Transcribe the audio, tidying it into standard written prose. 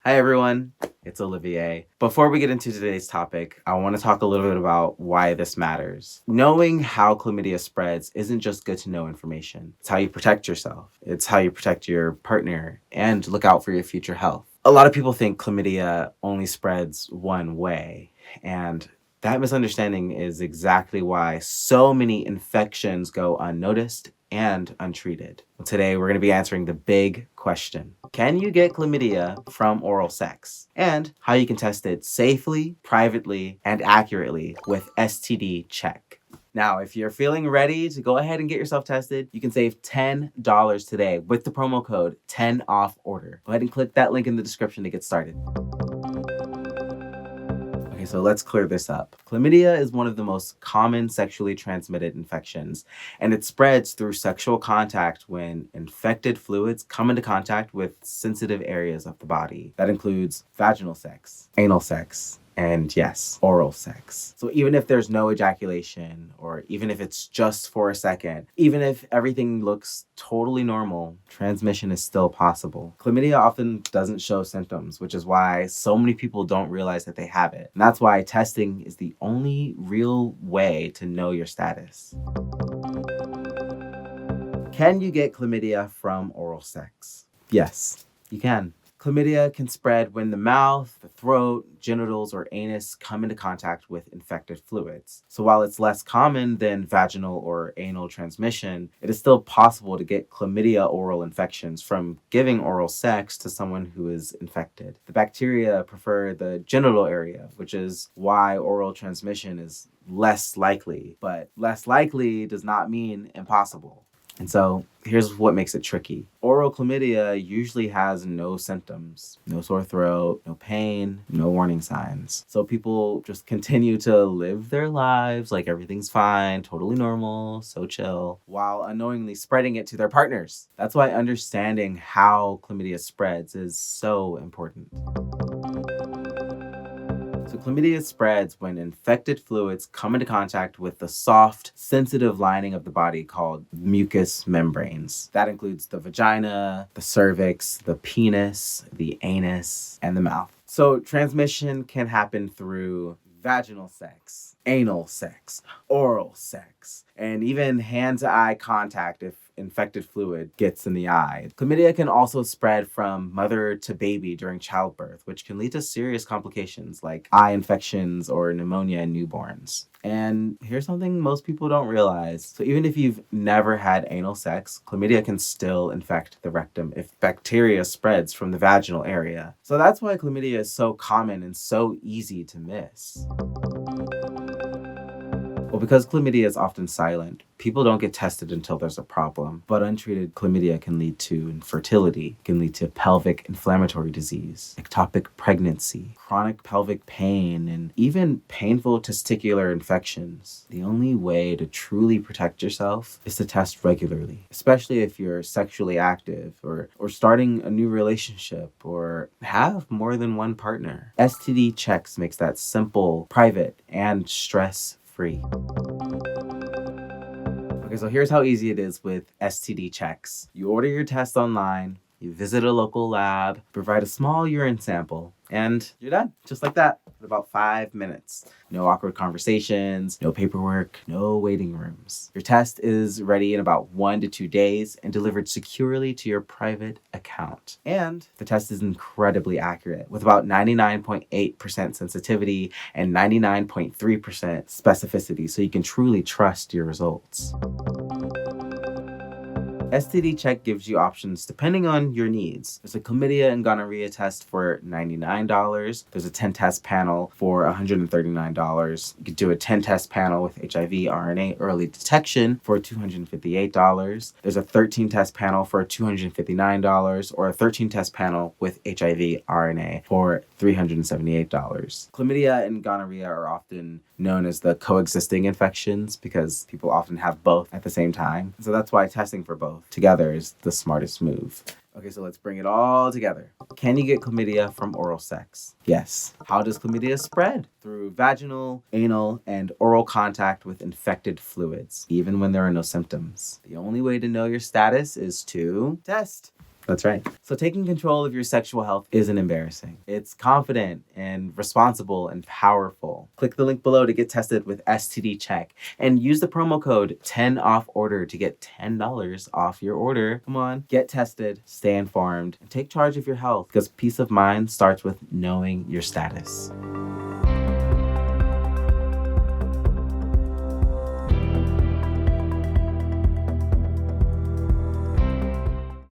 Hi everyone, it's Olivie. Before we get into today's topic, I want to talk a little bit about why this matters. Knowing how chlamydia spreads isn't just good to know information. It's how you protect yourself. It's how you protect your partner and look out for your future health. A lot of people think chlamydia only spreads one way, and that misunderstanding is exactly why so many infections go unnoticed and untreated. Today, we're going to be answering the big question. Can you get chlamydia from oral sex? And how you can test it safely, privately, and accurately with STDcheck. Now, if you're feeling ready to go ahead and get yourself tested, you can save $10 today with the promo code 10OFFORDER. Go ahead and click that link in the description to get started. Okay, so let's clear this up. Chlamydia is one of the most common sexually transmitted infections, and it spreads through sexual contact when infected fluids come into contact with sensitive areas of the body. That includes vaginal sex, anal sex, and yes, oral sex. So even if there's no ejaculation, or even if it's just for a second, even if everything looks totally normal, transmission is still possible. Chlamydia often doesn't show symptoms, which is why so many people don't realize that they have it. And that's why testing is the only real way to know your status. Can you get chlamydia from oral sex? Yes, you can. Chlamydia can spread when the mouth, the throat, genitals, or anus come into contact with infected fluids. So while it's less common than vaginal or anal transmission, it is still possible to get chlamydia oral infections from giving oral sex to someone who is infected. The bacteria prefer the genital area, which is why oral transmission is less likely. But less likely does not mean impossible. And so here's what makes it tricky. Oral chlamydia usually has no symptoms, no sore throat, no pain, no warning signs. So people just continue to live their lives like everything's fine, totally normal, so chill, while unknowingly spreading it to their partners. That's why understanding how chlamydia spreads is so important. So chlamydia spreads when infected fluids come into contact with the soft, sensitive lining of the body called mucous membranes. That includes the vagina, the cervix, the penis, the anus, and the mouth. So transmission can happen through vaginal sex, anal sex, oral sex, and even hand-to-eye contact if infected fluid gets in the eye. Chlamydia can also spread from mother to baby during childbirth, which can lead to serious complications like eye infections or pneumonia in newborns. And here's something most people don't realize. So even if you've never had anal sex, chlamydia can still infect the rectum if bacteria spreads from the vaginal area. So that's why chlamydia is so common and so easy to miss. Well, because chlamydia is often silent, people don't get tested until there's a problem. But untreated chlamydia can lead to infertility, can lead to pelvic inflammatory disease, ectopic pregnancy, chronic pelvic pain, and even painful testicular infections. The only way to truly protect yourself is to test regularly, especially if you're sexually active or starting a new relationship or have more than one partner. STDcheck makes that simple, private, and stress-free. Okay, so here's how easy it is with STDcheck. You order your test online, you visit a local lab, provide a small urine sample, and you're done. Just like that, in about 5 minutes. No awkward conversations, no paperwork, no waiting rooms. Your test is ready in about 1 to 2 days and delivered securely to your private account. And the test is incredibly accurate, with about 99.8% sensitivity and 99.3% specificity, so you can truly trust your results. STDcheck gives you options depending on your needs. There's a chlamydia and gonorrhea test for $99. There's a 10-test panel for $139. You could do a 10-test panel with HIV RNA early detection for $258. There's a 13-test panel for $259, or a 13-test panel with HIV RNA for $378. Chlamydia and gonorrhea are often known as the coexisting infections because people often have both at the same time. So that's why testing for both together is the smartest move. Okay, so let's bring it all together. Can you get chlamydia from oral sex? Yes. How does chlamydia spread? Through vaginal, anal, and oral contact with infected fluids, even when there are no symptoms. The only way to know your status is to test. That's right. So taking control of your sexual health isn't embarrassing. It's confident and responsible and powerful. Click the link below to get tested with STDcheck and use the promo code 10OFFORDER to get $10 off your order. Come on, get tested, stay informed, and take charge of your health because peace of mind starts with knowing your status.